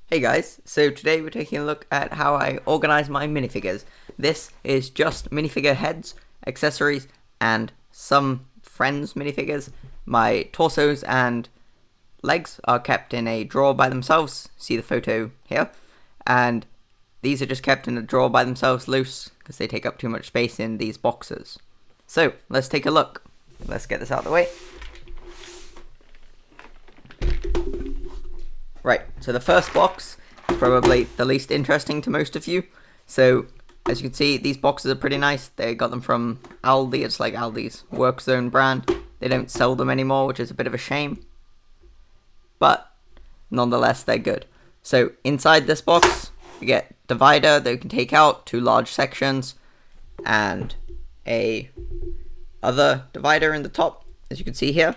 Hey guys, so today we're taking a look at how I organize my minifigures. This is just minifigure heads, accessories, and some friends minifigures. My torsos and legs are kept in a drawer by themselves, see the photo here, and these are just kept in a drawer by themselves loose because they take up too much space in these boxes. So let's take a look. Let's get this out of the way. Right, so the first box is probably the least interesting to most of you. So, as you can see, these boxes are pretty nice. They got them from Aldi. It's like Aldi's Work Zone brand. They don't sell them anymore, which is a bit of a shame. But, nonetheless, they're good. So, inside this box, you get a divider that you can take out, 2 large sections, and a other divider in the top, as you can see here.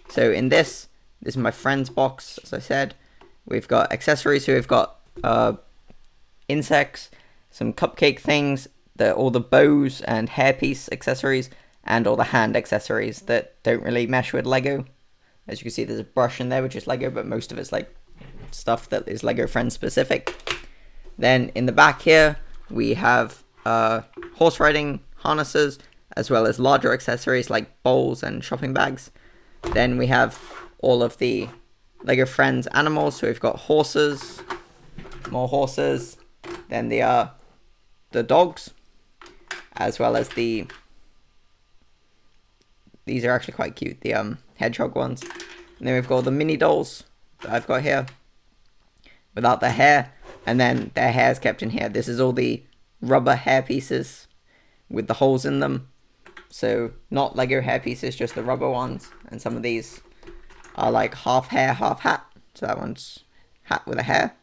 So, in this is my friend's box, as I said. We've got accessories, so we've got insects, some cupcake things, all the bows and hairpiece accessories, and all the hand accessories that don't really mesh with Lego. As you can see, there's a brush in there, which is Lego, but most of it's like stuff that is Lego friend specific. Then in the back here, we have horse riding harnesses, as well as larger accessories like bowls and shopping bags. Then we have all of the Lego Friends animals, so we've got horses, more horses, then the dogs, as well as these are actually quite cute, the hedgehog ones. And then we've got all the mini dolls that I've got here, without the hair, and then their hair is kept in here. This is all the rubber hair pieces with the holes in them, so not Lego hair pieces, just the rubber ones, and some of these are like half hair, half hat. So that one's hat with a hair.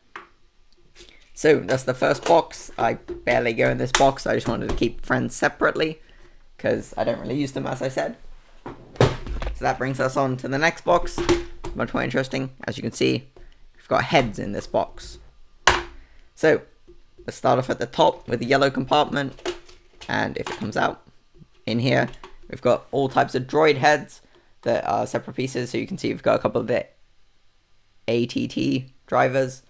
So that's the first box. I barely go in this box. I just wanted to keep friends separately because I don't really use them, as I said. So that brings us on to the next box. Much more interesting. As you can see, we've got heads in this box. So let's start off at the top with the yellow compartment. And if it comes out in here, we've got all types of droid heads that are separate pieces. So you can see we've got a couple of the ATT drivers,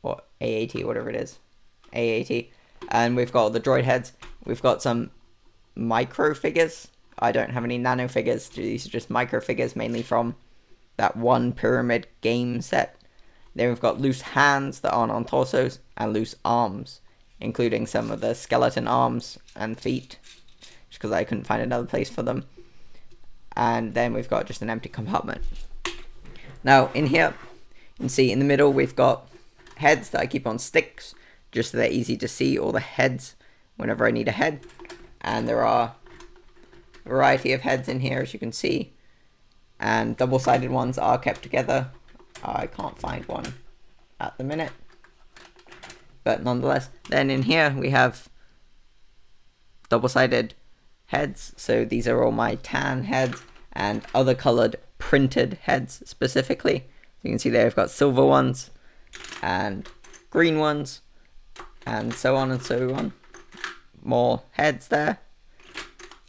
or AAT, whatever it is, AAT, and we've got all the droid heads. We've got some micro figures. I don't have any nano figures. These are just micro figures, mainly from that one Pyramid game set. Then we've got loose hands that aren't on torsos, and loose arms, including some of the skeleton arms and feet, just because I couldn't find another place for them. And then we've got just an empty compartment. Now in here, you can see in the middle we've got heads that I keep on sticks, just so they're easy to see all the heads whenever I need a head. And there are a variety of heads in here, as you can see, and double-sided ones are kept together. I can't find one at the minute, but nonetheless. Then in here we have double-sided heads, so these are all my tan heads and other colored printed heads specifically. You can see there I've got silver ones and green ones and so on and so on. More heads there.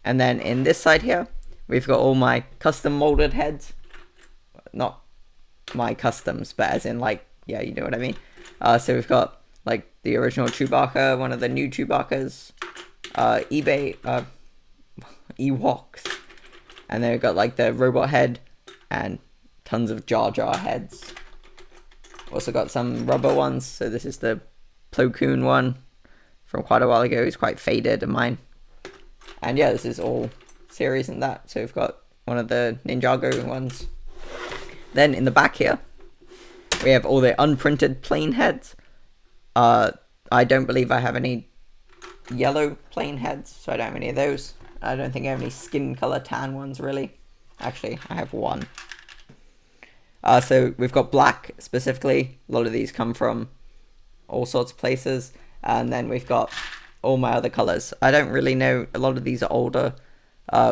And then in this side here we've got all my custom molded heads. Not my customs, but as in, like, yeah, you know what I mean. So we've got like the original Chewbacca, one of the new Chewbaccas, Ewoks, and then we've got like the robot head and tons of Jar Jar heads. Also got some rubber ones, so this is the Plo Koon one from quite a while ago. It's quite faded of mine. And yeah, this is all series and that. So we've got one of the Ninjago ones. Then in the back here we have all the unprinted plain heads. I don't believe I have any yellow plain heads, so I don't have any of those. I don't think I have any skin color tan ones, really. Actually, I have one. So we've got black specifically. A lot of these come from all sorts of places. And then we've got all my other colors. I don't really know. A lot of these are older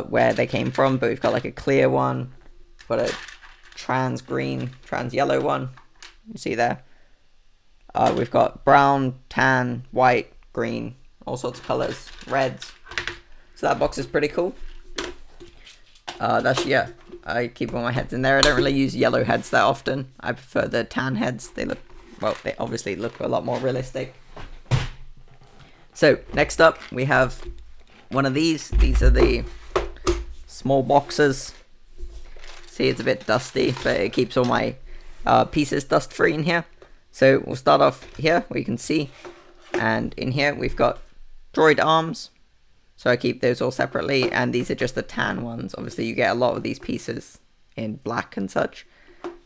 where they came from, but we've got like a clear one. Got a trans green, trans yellow one. You see there. We've got brown, tan, white, green, all sorts of colors, reds. So that box is pretty cool. Yeah, I keep all my heads in there. I don't really use yellow heads that often. I prefer the tan heads. They look well, they obviously look a lot more realistic. So next up we have one of these. These are the small boxes. See, it's a bit dusty, but it keeps all my pieces dust free in here. So we'll start off here where you can see, and in here we've got Droid Arms. So I keep those all separately, and these are just the tan ones. Obviously you get a lot of these pieces in black and such.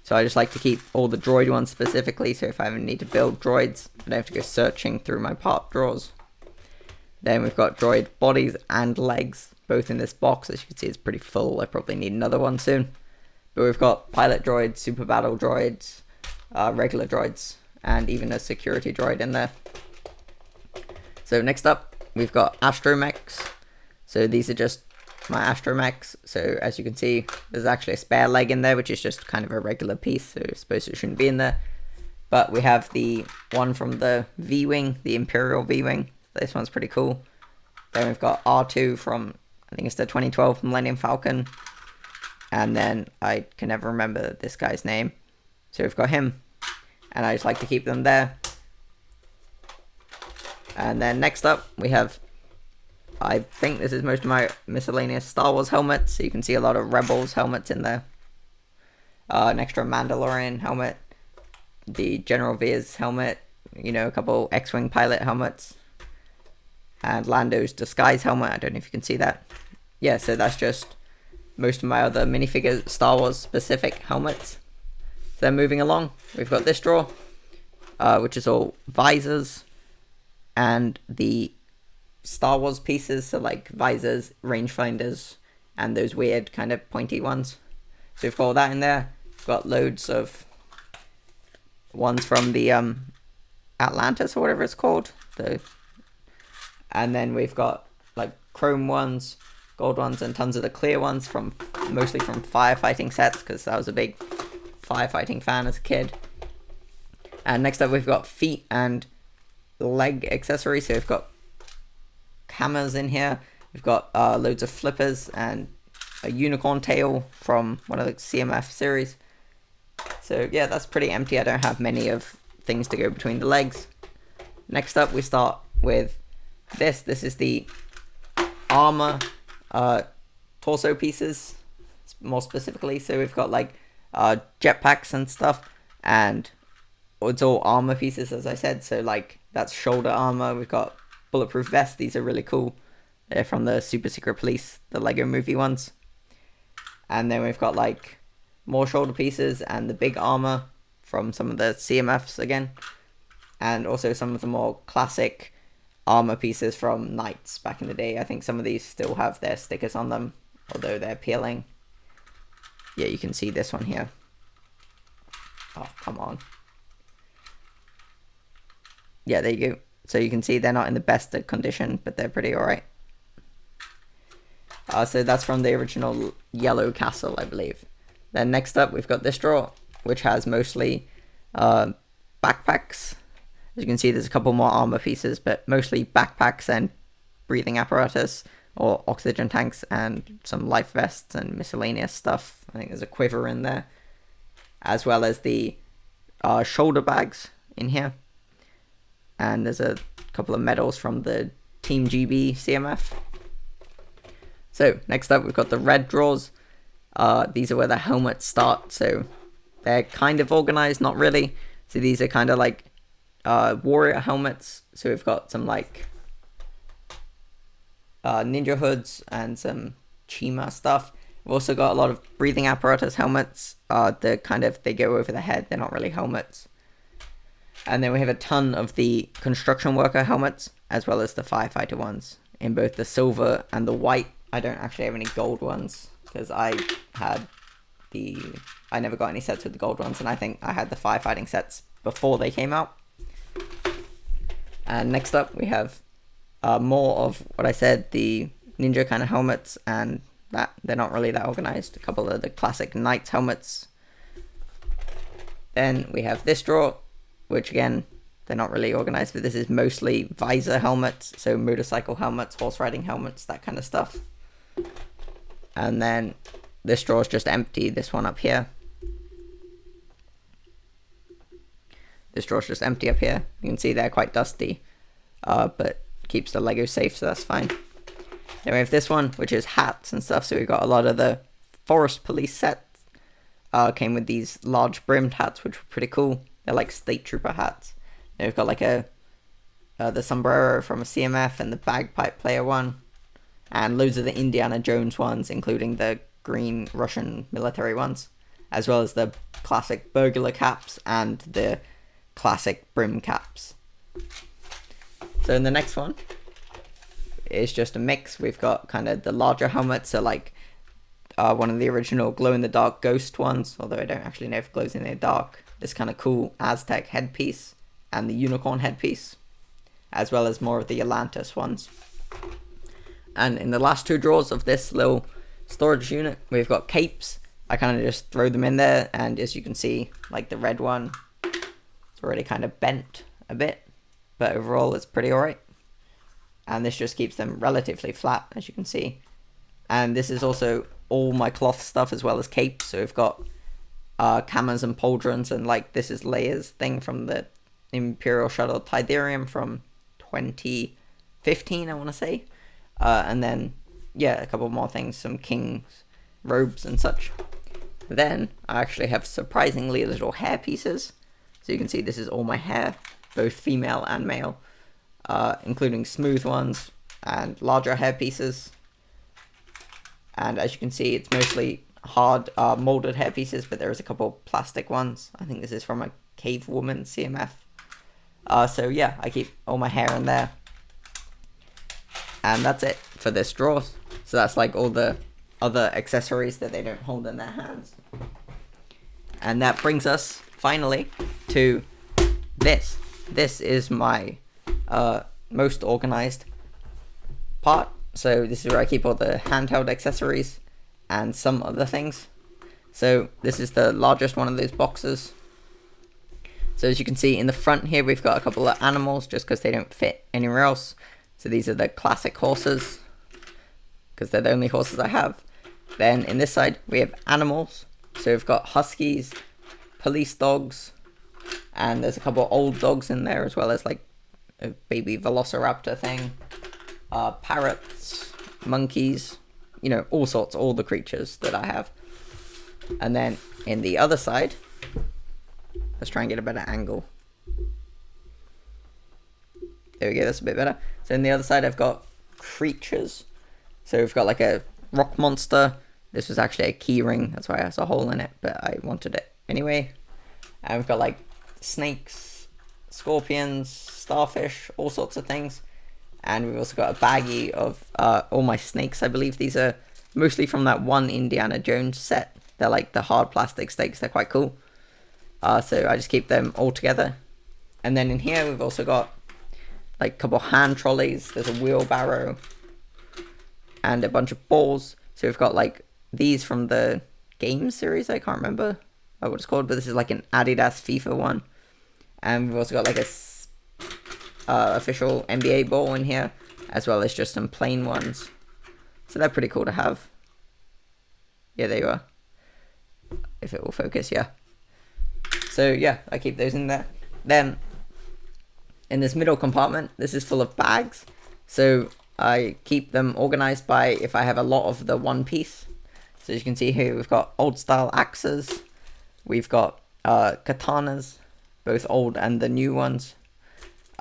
So I just like to keep all the droid ones specifically, so if I ever need to build droids, I don't have to go searching through my part drawers. Then we've got droid bodies and legs, both in this box. As you can see, it's pretty full. I probably need another one soon. But we've got pilot droids, super battle droids, regular droids, and even a security droid in there. So next up, we've got Astromechs. So these are just my Astromechs. So as you can see, there's actually a spare leg in there, which is just kind of a regular piece, so I suppose it shouldn't be in there. But we have the one from the V-Wing, the Imperial V-Wing. This one's pretty cool. Then we've got R2 from, I think it's the 2012 Millennium Falcon. And then I can never remember this guy's name. So we've got him. And I just like to keep them there. And then next up, we have, I think this is most of my miscellaneous Star Wars helmets. So you can see a lot of Rebels helmets in there. An extra Mandalorian helmet. The General Veers helmet. You know, a couple X-Wing pilot helmets. And Lando's disguise helmet. I don't know if you can see that. Yeah, so that's just most of my other minifigure Star Wars specific helmets. So moving along, we've got this drawer, which is all visors and the Star Wars pieces, so like visors, rangefinders, and those weird kind of pointy ones. So we've got all that in there. We've got loads of ones from the Atlantis or whatever it's called. And then we've got like chrome ones, gold ones, and tons of the clear ones from mostly from firefighting sets, because I was a big firefighting fan as a kid. And next up we've got feet and leg accessories. So we've got hammers in here. We've got loads of flippers and a unicorn tail from one of the CMF series. So yeah, that's pretty empty. I don't have many of things to go between the legs. Next up we start with this. This is the armor torso pieces, more specifically. So we've got like jetpacks and stuff, and it's all armor pieces, as I said. So like that's shoulder armor. We've got bulletproof vests. These are really cool. They're from the Super Secret Police, the Lego movie ones. And then we've got like more shoulder pieces and the big armor from some of the CMFs again, and also some of the more classic armor pieces from Knights back in the day. I think some of these still have their stickers on them, although they're peeling. Yeah, you can see this one here. Oh, come on. Yeah, there you go. So you can see they're not in the best condition, but they're pretty alright. So that's from the original Yellow Castle, I believe. Then next up, we've got this drawer, which has mostly backpacks. As you can see, there's a couple more armor pieces, but mostly backpacks and breathing apparatus or oxygen tanks and some life vests and miscellaneous stuff. I think there's a quiver in there, as well as the shoulder bags in here. And there's a couple of medals from the Team GB CMF. So next up, we've got the red drawers. These are where the helmets start, so they're kind of organized, not really. So these are kind of like warrior helmets. So we've got some like ninja hoods and some Chima stuff. We've also got a lot of breathing apparatus helmets. They go over the head. They're not really helmets. And then we have a ton of the construction worker helmets, as well as the firefighter ones, in both the silver and the white. I don't actually have any gold ones, because I never got any sets with the gold ones, and I think I had the firefighting sets before they came out. And next up we have more of what I said, the ninja kind of helmets, and that they're not really that organized. A couple of the classic Knights helmets. Then we have this drawer, which again, they're not really organized, but this is mostly visor helmets, so motorcycle helmets, horse riding helmets, that kind of stuff. And then this drawer is just empty, this one up here. this drawer's just empty up here. You can see they're quite dusty, but keeps the Lego safe, so that's fine. Then we have this one, which is hats and stuff. So we've got a lot of the Forest Police sets. Came with these large brimmed hats, which were pretty cool. They're like state trooper hats. Then we've got like the sombrero from a CMF and the bagpipe player one. And loads of the Indiana Jones ones, including the green Russian military ones. As well as the classic burglar caps and the classic brim caps. So in the next one, it's just a mix. We've got kind of the larger helmets, so like one of the original glow-in-the-dark ghost ones, although I don't actually know if it glows in the dark. This kind of cool Aztec headpiece and the unicorn headpiece, as well as more of the Atlantis ones. And in the last two drawers of this little storage unit, we've got capes. I kind of just throw them in there, and as you can see, like the red one, it's already kind of bent a bit, but overall it's pretty alright. And this just keeps them relatively flat, as you can see. And this is also all my cloth stuff as well as capes. So we've got camas and pauldrons, and like this is Leia's thing from the Imperial Shuttle Tidarium from 2015, I want to say. And then, yeah, a couple more things, some king's robes and such. Then I actually have surprisingly little hair pieces. So you can see this is all my hair, both female and male, including smooth ones and larger hair pieces. And as you can see, it's mostly hard molded hair pieces, but there is a couple plastic ones. I think this is from a Cave Woman CMF. So yeah, I keep all my hair in there. And that's it for this drawer. So that's like all the other accessories that they don't hold in their hands. And that brings us finally to this. This is my most organized part. So this is where I keep all the handheld accessories and some other things. So this is the largest one of those boxes. So as you can see in the front here, we've got a couple of animals just because they don't fit anywhere else. So these are the classic horses, because they're the only horses I have. Then in this side, we have animals. So we've got huskies, police dogs, and there's a couple of old dogs in there, as well as like a baby velociraptor thing, parrots, monkeys, you know, all sorts, all the creatures that I have. And then in the other side, let's try and get a better angle. There we go, that's a bit better. So on the other side, I've got creatures. So we've got like a rock monster. This was actually a key ring, that's why it has a hole in it, but I wanted it anyway. And we've got like snakes, scorpions, starfish, all sorts of things. And we've also got a baggie of all my snakes. I believe these are mostly from that one Indiana Jones set. They're like the hard plastic snakes, they're quite cool. So I just keep them all together. And then in here we've also got like a couple hand trolleys. There's a wheelbarrow and a bunch of balls. So we've got like these from the game series. I can't remember what it's called, but this is like an Adidas FIFA one. And we've also got like a official NBA ball in here, as well as just some plain ones. So they're pretty cool to have. Yeah, there you are. If it will focus, yeah. So yeah, I keep those in there. Then in this middle compartment, this is full of bags. So I keep them organized by if I have a lot of the one piece. So as you can see here, we've got old style axes. We've got katanas, both old and the new ones.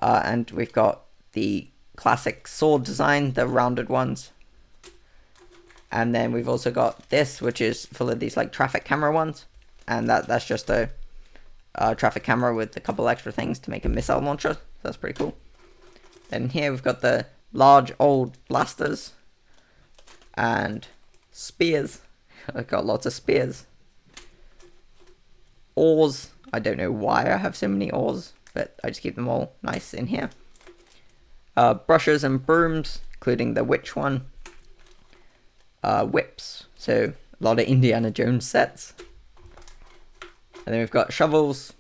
And we've got the classic sword design, the rounded ones. And then we've also got this, which is full of these like traffic camera ones. And that's just a traffic camera with a couple extra things to make a missile launcher. So that's pretty cool. Then here we've got the large old blasters and spears. I've got lots of spears. Oars. I don't know why I have so many oars, but I just keep them all nice in here. Brushes and brooms, including the witch one. Whips. So a lot of Indiana Jones sets. And then we've got shovels.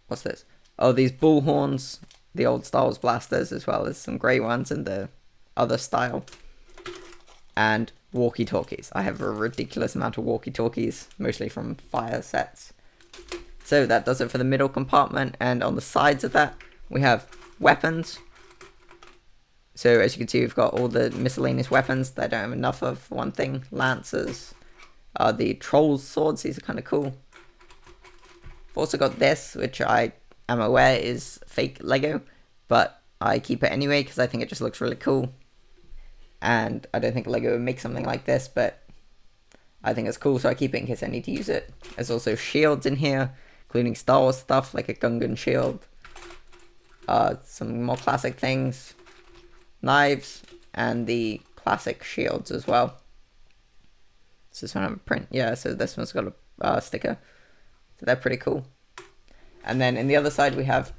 What's this? Oh, these bullhorns. The old Star Wars blasters, as well as some grey ones and the other style. And walkie-talkies. I have a ridiculous amount of walkie-talkies, mostly from fire sets. So that does it for the middle compartment, and on the sides of that we have weapons. So as you can see, we've got all the miscellaneous weapons that I don't have enough of, for one thing. Lancers, the trolls swords, these are kind of cool. I've also got this, which I am aware is fake Lego, but I keep it anyway because I think it just looks really cool. And I don't think Lego would make something like this, but I think it's cool, so I keep it in case I need to use it. There's also shields in here, including Star Wars stuff like a Gungan shield. Some more classic things, knives, and the classic shields as well. Does this one have a print? Yeah, so this one's got a sticker. So they're pretty cool. And then in the other side we have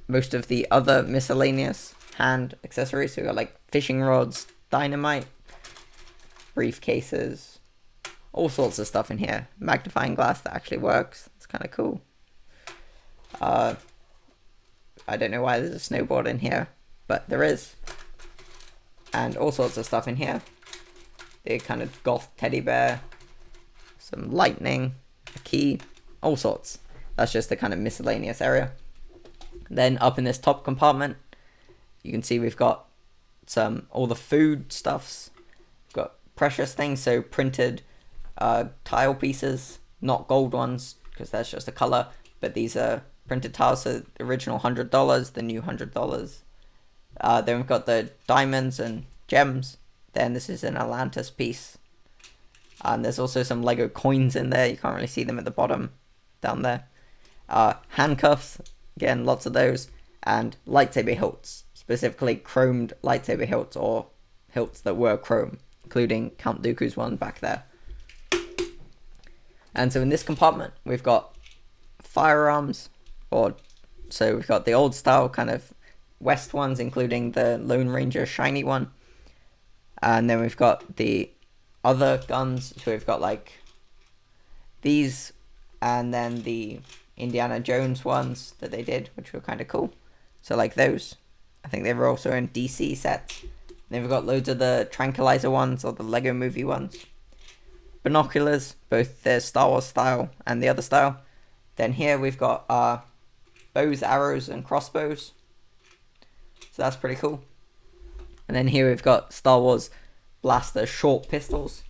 most of the other miscellaneous hand accessories. So we've got like fishing rods, dynamite, briefcases, all sorts of stuff in here. Magnifying glass that actually works. It's kind of cool. I don't know why there's a snowboard in here, but there is. And all sorts of stuff in here. The kind of goth teddy bear, some lightning, a key, all sorts. That's just the kind of miscellaneous area. Then up in this top compartment, you can see we've got all the food stuffs. We've got precious things, so printed tile pieces, not gold ones, because that's just a color, but these are printed tiles, so the original $100, the new $100. Then we've got the diamonds and gems. Then this is an Atlantis piece. And there's also some Lego coins in there. You can't really see them at the bottom down there. Handcuffs, again, lots of those. And lightsaber hilts, specifically chromed lightsaber hilts, or hilts that were chrome, including Count Dooku's one back there. And so in this compartment, we've got firearms, so we've got the old style kind of West ones, including the Lone Ranger shiny one. And then we've got the other guns, so we've got like these, and then the Indiana Jones ones that they did, which were kind of cool. So like those, I think they were also in DC sets. Then we've got loads of the Tranquilizer ones, or the Lego movie ones. Binoculars, both the Star Wars style and the other style. Then here we've got bows, arrows, and crossbows. So that's pretty cool. And then here we've got Star Wars blaster short pistols.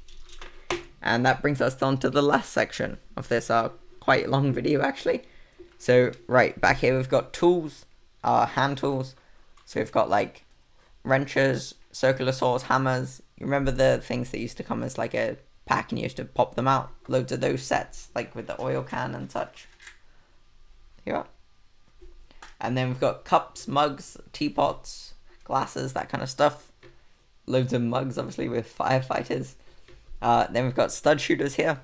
And that brings us on to the last section of this quite long video actually. So right back here we've got tools, hand tools. So we've got like wrenches, circular saws, hammers. You remember the things that used to come as like a pack and you used to pop them out? Loads of those sets, like with the oil can and such. Yeah. And then we've got cups, mugs, teapots, glasses, that kind of stuff. Loads of mugs, obviously, with firefighters. Then we've got stud shooters here.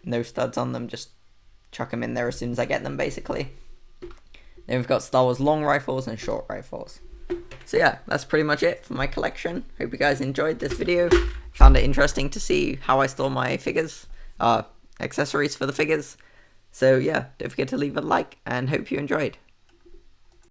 No studs on them, just chuck them in there as soon as I get them, basically. Then we've got Star Wars long rifles and short rifles. So yeah, that's pretty much it for my collection. Hope you guys enjoyed this video. Found it interesting to see how I store my figures, accessories for the figures. So yeah, don't forget to leave a like, and hope you enjoyed.